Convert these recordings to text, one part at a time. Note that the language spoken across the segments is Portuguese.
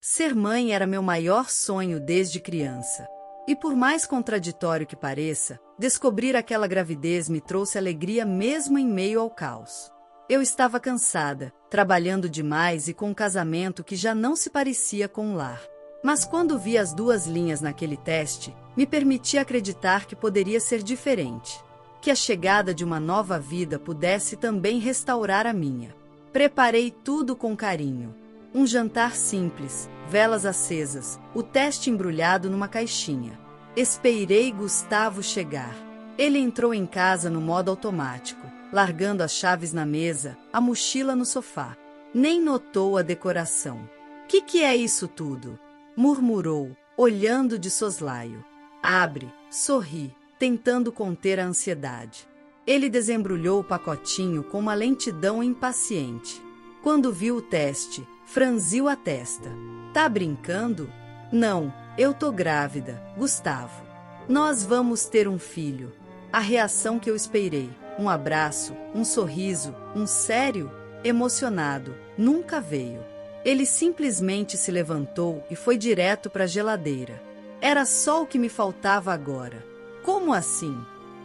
Ser mãe era meu maior sonho desde criança. E por mais contraditório que pareça, descobrir aquela gravidez me trouxe alegria mesmo em meio ao caos. Eu estava cansada, trabalhando demais e com um casamento que já não se parecia com um lar. Mas quando vi as 2 linhas naquele teste, me permiti acreditar que poderia ser diferente. Que a chegada de uma nova vida pudesse também restaurar a minha. Preparei tudo com carinho. Um jantar simples, velas acesas, o teste embrulhado numa caixinha. Esperei Gustavo chegar. Ele entrou em casa no modo automático, largando as chaves na mesa, a mochila no sofá. Nem notou a decoração. Que é isso tudo? Murmurou, olhando de soslaio. Abre, sorri, tentando conter a ansiedade. Ele desembrulhou o pacotinho com uma lentidão impaciente. Quando viu o teste, franziu a testa. Tá brincando? Não, eu tô grávida, Gustavo. Nós vamos ter um filho. A reação que eu esperei, um abraço, um sorriso, um sério, emocionado, nunca veio. Ele simplesmente se levantou e foi direto para a geladeira. Era só o que me faltava agora. Como assim?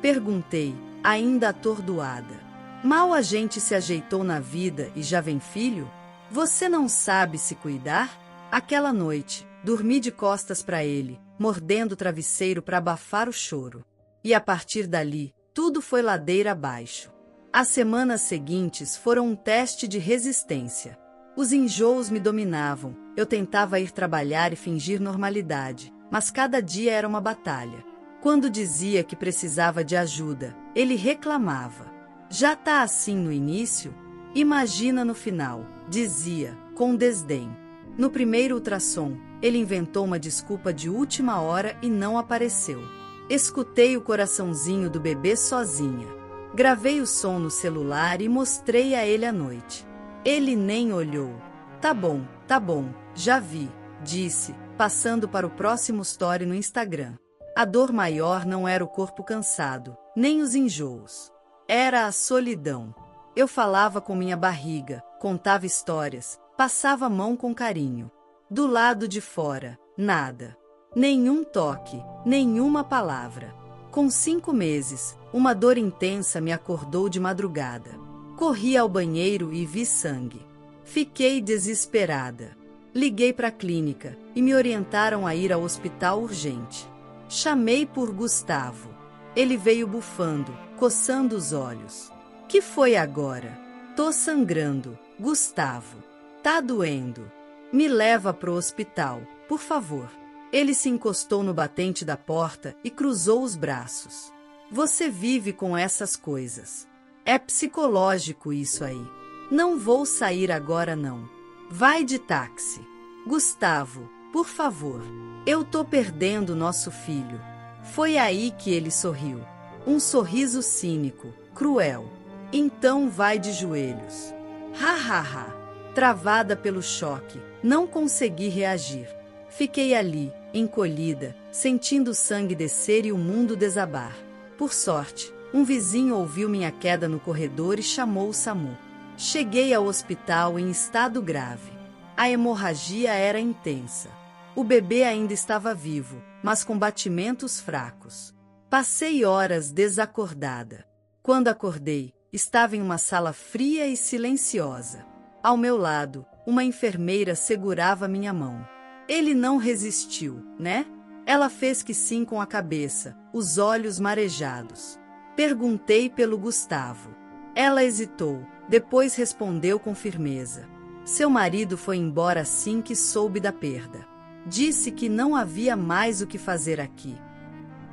Perguntei, ainda atordoada. Mal a gente se ajeitou na vida e já vem filho? Você não sabe se cuidar? Aquela noite, dormi de costas para ele, mordendo o travesseiro para abafar o choro. E a partir dali, tudo foi ladeira abaixo. As semanas seguintes foram um teste de resistência. Os enjoos me dominavam, eu tentava ir trabalhar e fingir normalidade, mas cada dia era uma batalha. Quando dizia que precisava de ajuda, ele reclamava. Já tá assim no início? Imagina no final, dizia, com desdém. No primeiro ultrassom, ele inventou uma desculpa de última hora e não apareceu. Escutei o coraçãozinho do bebê sozinha. Gravei o som no celular e mostrei a ele à noite. Ele nem olhou. Tá bom, já vi, disse, passando para o próximo story no Instagram. A dor maior não era o corpo cansado, nem os enjoos. Era a solidão. Eu falava com minha barriga, contava histórias, passava a mão com carinho. Do lado de fora, nada. Nenhum toque, nenhuma palavra. Com 5 meses, uma dor intensa me acordou de madrugada. Corri ao banheiro e vi sangue. Fiquei desesperada. Liguei para a clínica e me orientaram a ir ao hospital urgente. Chamei por Gustavo. Ele veio bufando, coçando os olhos. Que foi agora? Tô sangrando, Gustavo. Tá doendo. Me leva pro hospital, por favor. Ele se encostou no batente da porta e cruzou os braços. Você vive com essas coisas. É psicológico isso aí. Não vou sair agora não. Vai de táxi. Gustavo, por favor. Eu tô perdendo nosso filho. Foi aí que ele sorriu. Um sorriso cínico, cruel. Então vai de joelhos. Ha. Travada pelo choque, não consegui reagir. Fiquei ali, encolhida, sentindo o sangue descer e o mundo desabar. Por sorte, um vizinho ouviu minha queda no corredor e chamou o SAMU. Cheguei ao hospital em estado grave. A hemorragia era intensa. O bebê ainda estava vivo, mas com batimentos fracos. Passei horas desacordada. Quando acordei, estava em uma sala fria e silenciosa. Ao meu lado, uma enfermeira segurava minha mão. Ele não resistiu, né? Ela fez que sim com a cabeça, os olhos marejados. Perguntei pelo Gustavo. Ela hesitou, depois respondeu com firmeza. Seu marido foi embora assim que soube da perda. Disse que não havia mais o que fazer aqui.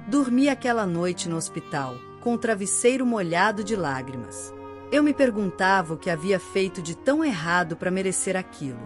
Dormi aquela noite no hospital, com o travesseiro molhado de lágrimas. Eu me perguntava o que havia feito de tão errado para merecer aquilo.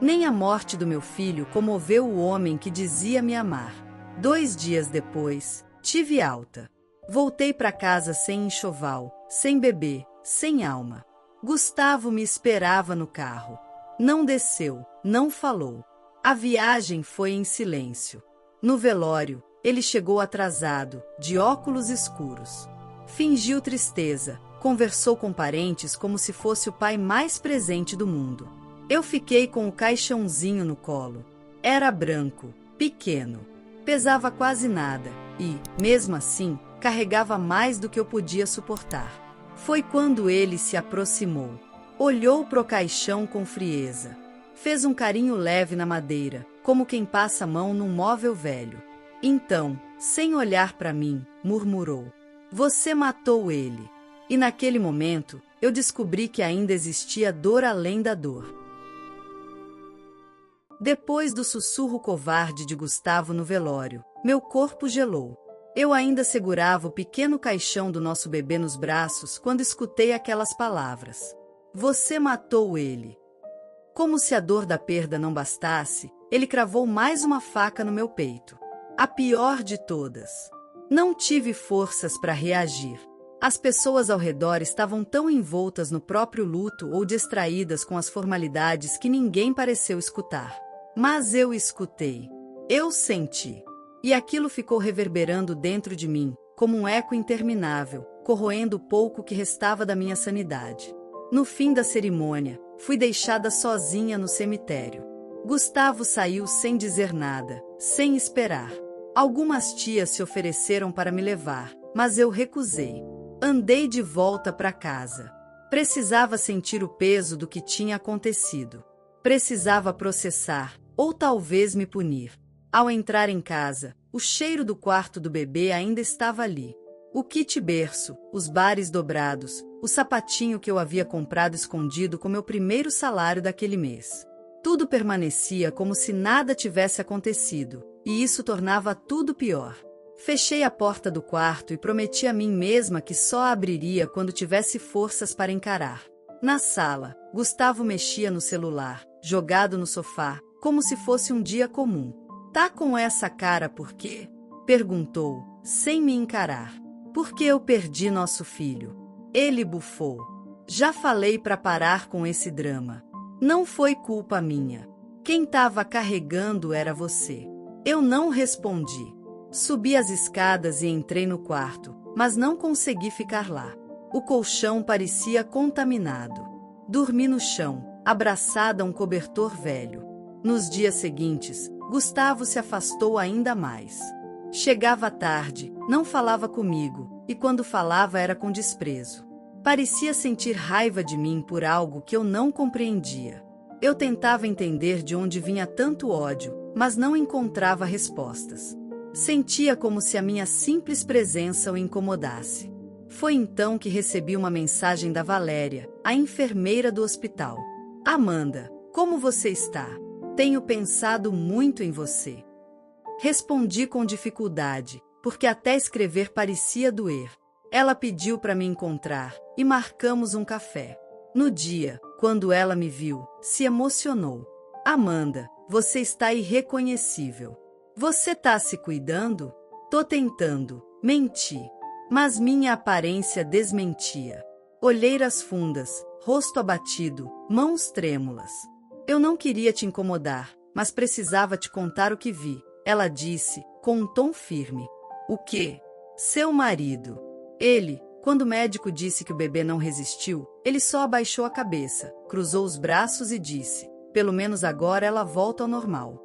Nem a morte do meu filho comoveu o homem que dizia me amar. 2 dias depois, tive alta. Voltei para casa sem enxoval, sem bebê, sem alma. Gustavo me esperava no carro. Não desceu, não falou. A viagem foi em silêncio. No velório, ele chegou atrasado, de óculos escuros. Fingiu tristeza, conversou com parentes como se fosse o pai mais presente do mundo. Eu fiquei com o caixãozinho no colo. Era branco, pequeno, pesava quase nada e, mesmo assim, carregava mais do que eu podia suportar. Foi quando ele se aproximou. Olhou pro caixão com frieza. Fez um carinho leve na madeira, como quem passa a mão num móvel velho. Então, sem olhar para mim, murmurou: "Você matou ele." E naquele momento, eu descobri que ainda existia dor além da dor. Depois do sussurro covarde de Gustavo no velório, meu corpo gelou. Eu ainda segurava o pequeno caixão do nosso bebê nos braços quando escutei aquelas palavras. "Você matou ele." Como se a dor da perda não bastasse, ele cravou mais uma faca no meu peito. A pior de todas. Não tive forças para reagir. As pessoas ao redor estavam tão envoltas no próprio luto ou distraídas com as formalidades que ninguém pareceu escutar. Mas eu escutei. Eu senti. E aquilo ficou reverberando dentro de mim, como um eco interminável, corroendo o pouco que restava da minha sanidade. No fim da cerimônia, fui deixada sozinha no cemitério. Gustavo saiu sem dizer nada, sem esperar. Algumas tias se ofereceram para me levar, mas eu recusei. Andei de volta para casa. Precisava sentir o peso do que tinha acontecido. Precisava processar, ou talvez me punir. Ao entrar em casa, o cheiro do quarto do bebê ainda estava ali. O kit berço, os bares dobrados, o sapatinho que eu havia comprado escondido com meu primeiro salário daquele mês. Tudo permanecia como se nada tivesse acontecido, e isso tornava tudo pior. Fechei a porta do quarto e prometi a mim mesma que só a abriria quando tivesse forças para encarar. Na sala, Gustavo mexia no celular, jogado no sofá, como se fosse um dia comum. "Tá com essa cara por quê?" perguntou, sem me encarar. "Porque eu perdi nosso filho." Ele bufou. "Já falei para parar com esse drama. Não foi culpa minha. Quem estava carregando era você." Eu não respondi. Subi as escadas e entrei no quarto, mas não consegui ficar lá. O colchão parecia contaminado. Dormi no chão, abraçada a um cobertor velho. Nos dias seguintes, Gustavo se afastou ainda mais. Chegava tarde, não falava comigo, e quando falava era com desprezo. Parecia sentir raiva de mim por algo que eu não compreendia. Eu tentava entender de onde vinha tanto ódio, mas não encontrava respostas. Sentia como se a minha simples presença o incomodasse. Foi então que recebi uma mensagem da Valéria, a enfermeira do hospital. "Amanda, como você está? Tenho pensado muito em você." Respondi com dificuldade, porque até escrever parecia doer. Ela pediu para me encontrar, e marcamos um café. No dia, quando ela me viu, se emocionou. "Amanda, você está irreconhecível. Você tá se cuidando?" "Tô tentando." Menti. Mas minha aparência desmentia. Olheiras fundas, rosto abatido, mãos trêmulas. "Eu não queria te incomodar, mas precisava te contar o que vi." Ela disse, com um tom firme. "O quê?" "Seu marido." Ele, quando o médico disse que o bebê não resistiu, ele só abaixou a cabeça, cruzou os braços e disse: "Pelo menos agora ela volta ao normal."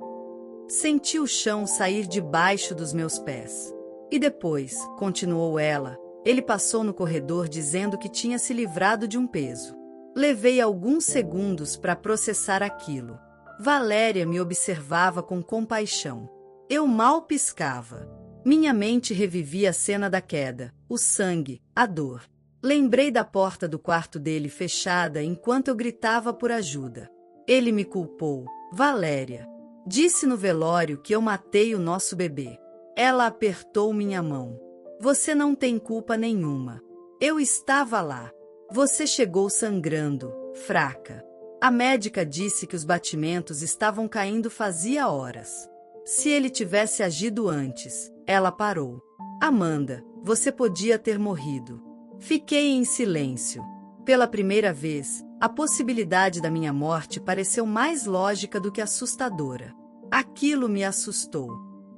Senti o chão sair debaixo dos meus pés. "E depois," continuou ela, "ele passou no corredor dizendo que tinha se livrado de um peso." Levei alguns segundos para processar aquilo. Valéria me observava com compaixão. Eu mal piscava. Minha mente revivia a cena da queda, o sangue, a dor. Lembrei da porta do quarto dele fechada enquanto eu gritava por ajuda. Ele me culpou. "Valéria, disse no velório que eu matei o nosso bebê." Ela apertou minha mão. "Você não tem culpa nenhuma. Eu estava lá. Você chegou sangrando, fraca. A médica disse que os batimentos estavam caindo fazia horas. Se ele tivesse agido antes." Ela parou. "Amanda, você podia ter morrido." Fiquei em silêncio. Pela primeira vez, a possibilidade da minha morte pareceu mais lógica do que assustadora. Aquilo me assustou.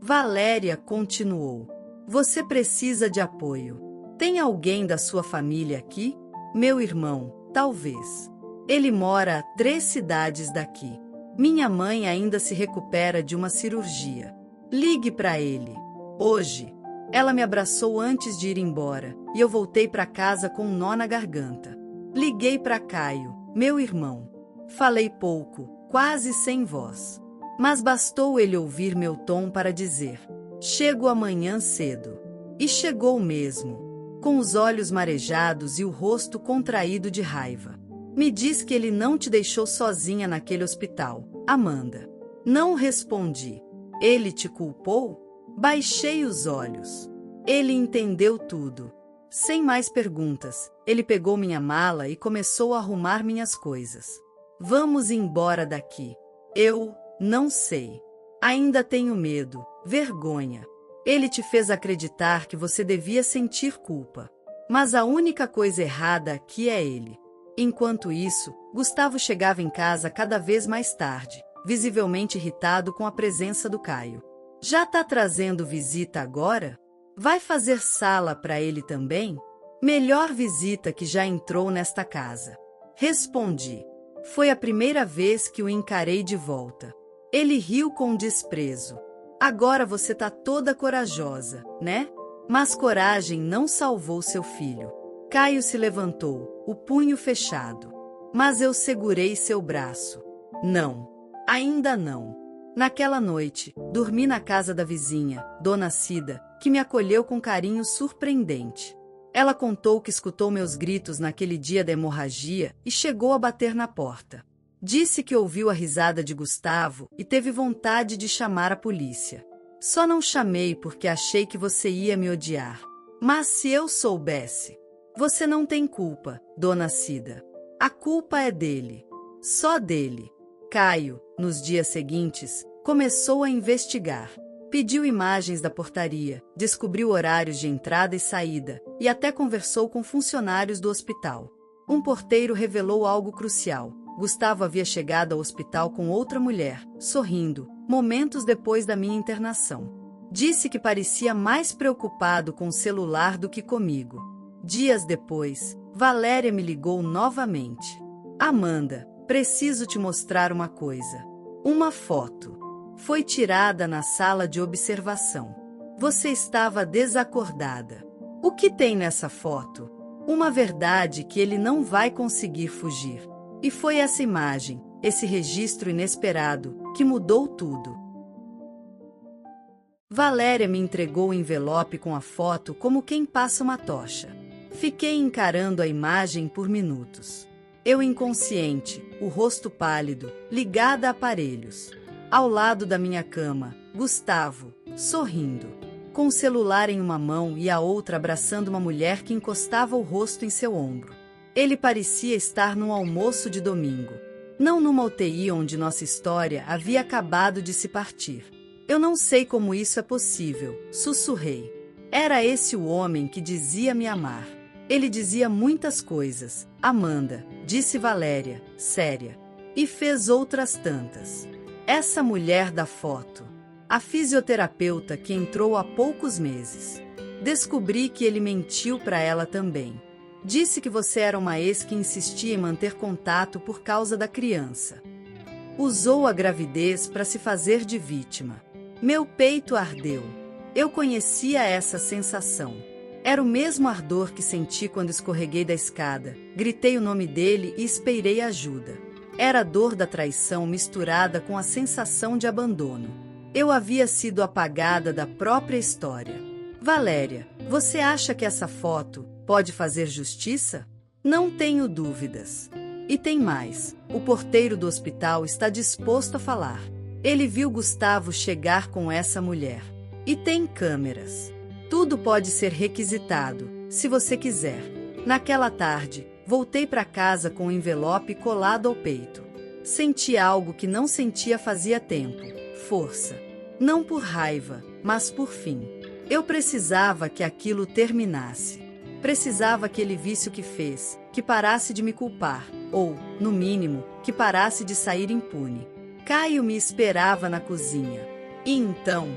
Valéria continuou. "Você precisa de apoio. Tem alguém da sua família aqui?" "Meu irmão, talvez. Ele mora a 3 cidades daqui." Minha mãe ainda se recupera de uma cirurgia. Ligue para ele. Hoje. Ela me abraçou antes de ir embora, e eu voltei para casa com um nó na garganta. Liguei para Caio, meu irmão. Falei pouco, quase sem voz. Mas bastou ele ouvir meu tom para dizer: chego amanhã cedo. E chegou mesmo, com os olhos marejados e o rosto contraído de raiva. Me diz que ele não te deixou sozinha naquele hospital, Amanda. Não respondi. Ele te culpou? Baixei os olhos. Ele entendeu tudo. Sem mais perguntas, ele pegou minha mala e começou a arrumar minhas coisas. Vamos embora daqui. Eu não sei. Ainda tenho medo, vergonha. Ele te fez acreditar que você devia sentir culpa. Mas a única coisa errada aqui é ele. Enquanto isso, Gustavo chegava em casa cada vez mais tarde, visivelmente irritado com a presença do Caio. Já tá trazendo visita agora? Vai fazer sala para ele também? Melhor visita que já entrou nesta casa. Respondi. Foi a primeira vez que o encarei de volta. Ele riu com desprezo. Agora você tá toda corajosa, né? Mas coragem não salvou seu filho. Caio se levantou, o punho fechado. Mas eu segurei seu braço. Não. Ainda não. Naquela noite, dormi na casa da vizinha, Dona Cida, que me acolheu com carinho surpreendente. Ela contou que escutou meus gritos naquele dia da hemorragia e chegou a bater na porta. Disse que ouviu a risada de Gustavo e teve vontade de chamar a polícia. Só não chamei porque achei que você ia me odiar. Mas se eu soubesse... Você não tem culpa, Dona Cida. A culpa é dele. Só dele. Caio, nos dias seguintes, começou a investigar. Pediu imagens da portaria, descobriu horários de entrada e saída, e até conversou com funcionários do hospital. Um porteiro revelou algo crucial. Gustavo havia chegado ao hospital com outra mulher, sorrindo, momentos depois da minha internação. Disse que parecia mais preocupado com o celular do que comigo. Dias depois, Valéria me ligou novamente. Amanda, preciso te mostrar uma coisa. Uma foto. Foi tirada na sala de observação. Você estava desacordada. O que tem nessa foto? Uma verdade que ele não vai conseguir fugir. E foi essa imagem, esse registro inesperado, que mudou tudo. Valéria me entregou o envelope com a foto como quem passa uma tocha. Fiquei encarando a imagem por minutos. Eu inconsciente, o rosto pálido, ligada a aparelhos. Ao lado da minha cama, Gustavo, sorrindo, com o celular em uma mão e a outra abraçando uma mulher que encostava o rosto em seu ombro. Ele parecia estar num almoço de domingo, não numa UTI onde nossa história havia acabado de se partir. Eu não sei como isso é possível, sussurrei. Era esse o homem que dizia me amar. Ele dizia muitas coisas, Amanda, disse Valéria, séria. E fez outras tantas. Essa mulher da foto, a fisioterapeuta que entrou há poucos meses. Descobri que ele mentiu para ela também. Disse que você era uma ex que insistia em manter contato por causa da criança. Usou a gravidez para se fazer de vítima. Meu peito ardeu. Eu conhecia essa sensação. Era o mesmo ardor que senti quando escorreguei da escada. Gritei o nome dele e esperei ajuda. Era a dor da traição misturada com a sensação de abandono. Eu havia sido apagada da própria história. Valéria, você acha que essa foto pode fazer justiça? Não tenho dúvidas. E tem mais. O porteiro do hospital está disposto a falar. Ele viu Gustavo chegar com essa mulher. E tem câmeras. Tudo pode ser requisitado, se você quiser. Naquela tarde, voltei para casa com o envelope colado ao peito. Senti algo que não sentia fazia tempo. Força. Não por raiva, mas por fim. Eu precisava que aquilo terminasse. Precisava que ele visse o que fez, que parasse de me culpar, ou, no mínimo, que parasse de sair impune. Caio me esperava na cozinha. E então?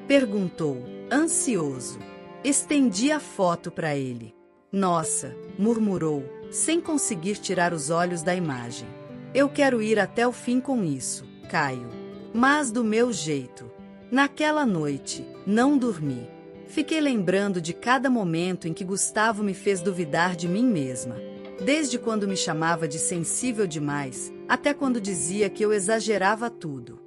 Perguntou, ansioso. Estendi a foto para ele. Nossa, murmurou, sem conseguir tirar os olhos da imagem. Eu quero ir até o fim com isso. Caio. Mas do meu jeito. Naquela noite, não dormi. Fiquei lembrando de cada momento em que Gustavo me fez duvidar de mim mesma. Desde quando me chamava de sensível demais, até quando dizia que eu exagerava tudo.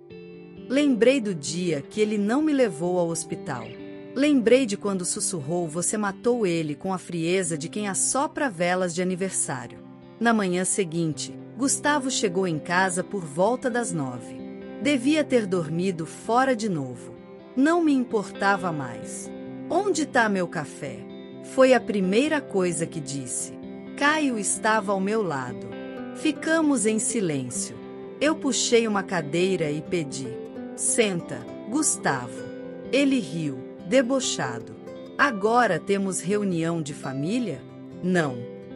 Lembrei do dia que ele não me levou ao hospital. Lembrei de quando sussurrou: "Você matou ele", com a frieza de quem assopra velas de aniversário. Na manhã seguinte, Gustavo chegou em casa por volta das 9. Devia ter dormido fora de novo. Não me importava mais. "Onde está meu café?" Foi a primeira coisa que disse. Caio estava ao meu lado. Ficamos em silêncio. Eu puxei uma cadeira e pedi: "Senta, Gustavo." Ele riu, debochado. "Agora temos reunião de família?" "Não.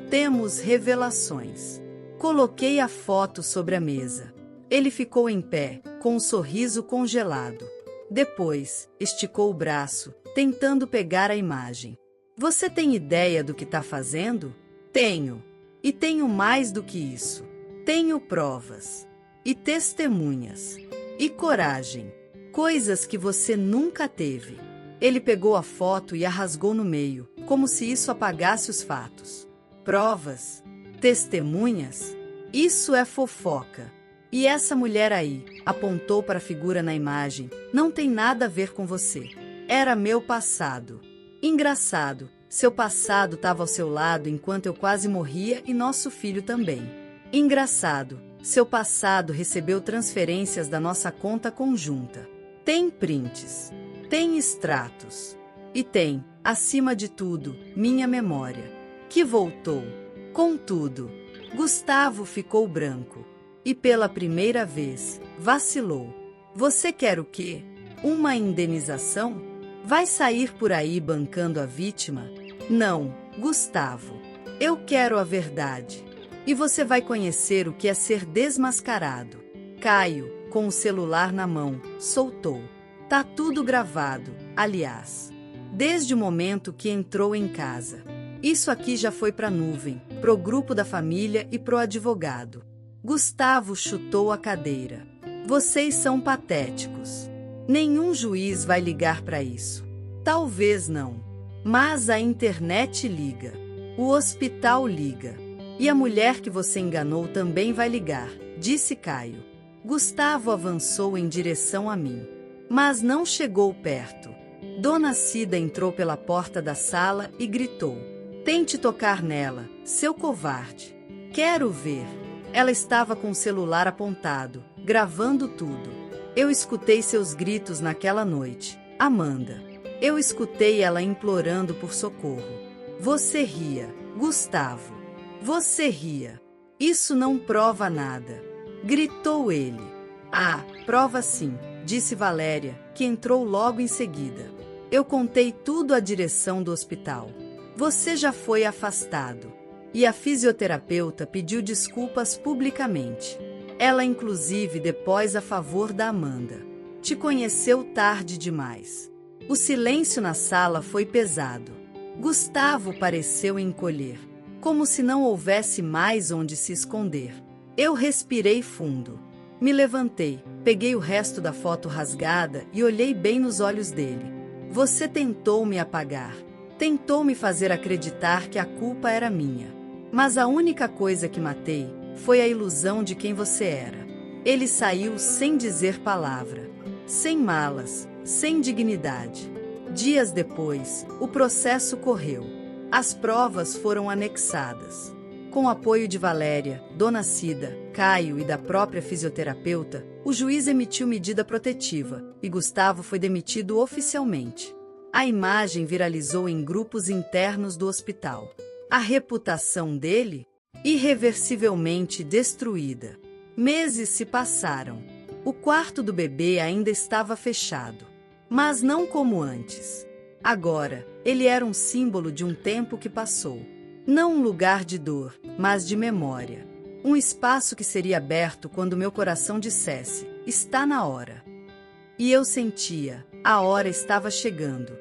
Temos revelações." Coloquei a foto sobre a mesa. Ele ficou em pé, com um sorriso congelado. Depois, esticou o braço, tentando pegar a imagem. "Você tem ideia do que está fazendo?" "Tenho. E tenho mais do que isso. Tenho provas. E testemunhas. E coragem. Coisas que você nunca teve." Ele pegou a foto e a rasgou no meio, como se isso apagasse os fatos. "Provas? Testemunhas? Isso é fofoca. E essa mulher aí", apontou para a figura na imagem, "não tem nada a ver com você. Era meu passado." Engraçado, seu passado estava ao seu lado enquanto eu quase morria e nosso filho também. Engraçado, seu passado recebeu transferências da nossa conta conjunta. Tem prints. Tem extratos. E tem, acima de tudo, minha memória. Que voltou. Contudo, Gustavo ficou branco. E pela primeira vez, vacilou. "Você quer o quê? Uma indenização? Vai sair por aí bancando a vítima?" "Não, Gustavo. Eu quero a verdade. E você vai conhecer o que é ser desmascarado." Caio, com o celular na mão, soltou. "Tá tudo gravado, aliás. Desde o momento que entrou em casa. Isso aqui já foi pra nuvem, pro grupo da família e pro advogado." Gustavo chutou a cadeira. "Vocês são patéticos. Nenhum juiz vai ligar para isso. Talvez não. Mas a internet liga. O hospital liga. E a mulher que você enganou também vai ligar", disse Caio. Gustavo avançou em direção a mim. Mas não chegou perto. Dona Cida entrou pela porta da sala e gritou: "Tente tocar nela, seu covarde. Quero ver." Ela estava com o celular apontado, gravando tudo. Eu escutei seus gritos naquela noite, Amanda. Eu escutei ela implorando por socorro. "Você ria, Gustavo. Você ria. Isso não prova nada." Gritou ele. "Ah, prova sim", disse Valéria, que entrou logo em seguida. "Eu contei tudo à direção do hospital. Você já foi afastado." E a fisioterapeuta pediu desculpas publicamente. Ela inclusive depôs a favor da Amanda. "Te conheceu tarde demais." O silêncio na sala foi pesado. Gustavo pareceu encolher, como se não houvesse mais onde se esconder. Eu respirei fundo. Me levantei, peguei o resto da foto rasgada e olhei bem nos olhos dele. "Você tentou me apagar. Tentou me fazer acreditar que a culpa era minha. Mas a única coisa que matei foi a ilusão de quem você era." Ele saiu sem dizer palavra. Sem malas, sem dignidade. Dias depois, o processo correu. As provas foram anexadas. Com o apoio de Valéria, Dona Cida, Caio e da própria fisioterapeuta, o juiz emitiu medida protetiva e Gustavo foi demitido oficialmente. A imagem viralizou em grupos internos do hospital. A reputação dele? Irreversivelmente destruída. Meses se passaram. O quarto do bebê ainda estava fechado. Mas não como antes. Agora, ele era um símbolo de um tempo que passou. Não um lugar de dor, mas de memória. Um espaço que seria aberto quando meu coração dissesse: "Está na hora." E eu sentia, a hora estava chegando.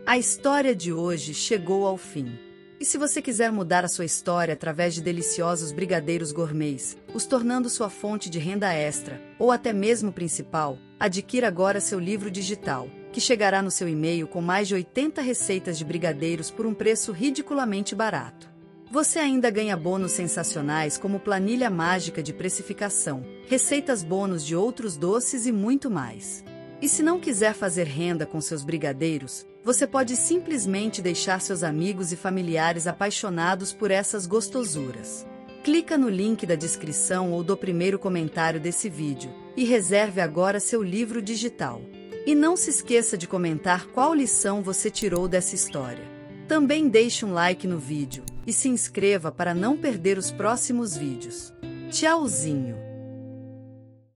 A história de hoje chegou ao fim. E se você quiser mudar a sua história através de deliciosos brigadeiros gourmets, os tornando sua fonte de renda extra, ou até mesmo principal, adquira agora seu livro digital, que chegará no seu e-mail com mais de 80 receitas de brigadeiros por um preço ridiculamente barato. Você ainda ganha bônus sensacionais como planilha mágica de precificação, receitas bônus de outros doces e muito mais. E se não quiser fazer renda com seus brigadeiros, você pode simplesmente deixar seus amigos e familiares apaixonados por essas gostosuras. Clica no link da descrição ou do primeiro comentário desse vídeo e reserve agora seu livro digital. E não se esqueça de comentar qual lição você tirou dessa história. Também deixe um like no vídeo e se inscreva para não perder os próximos vídeos. Tchauzinho!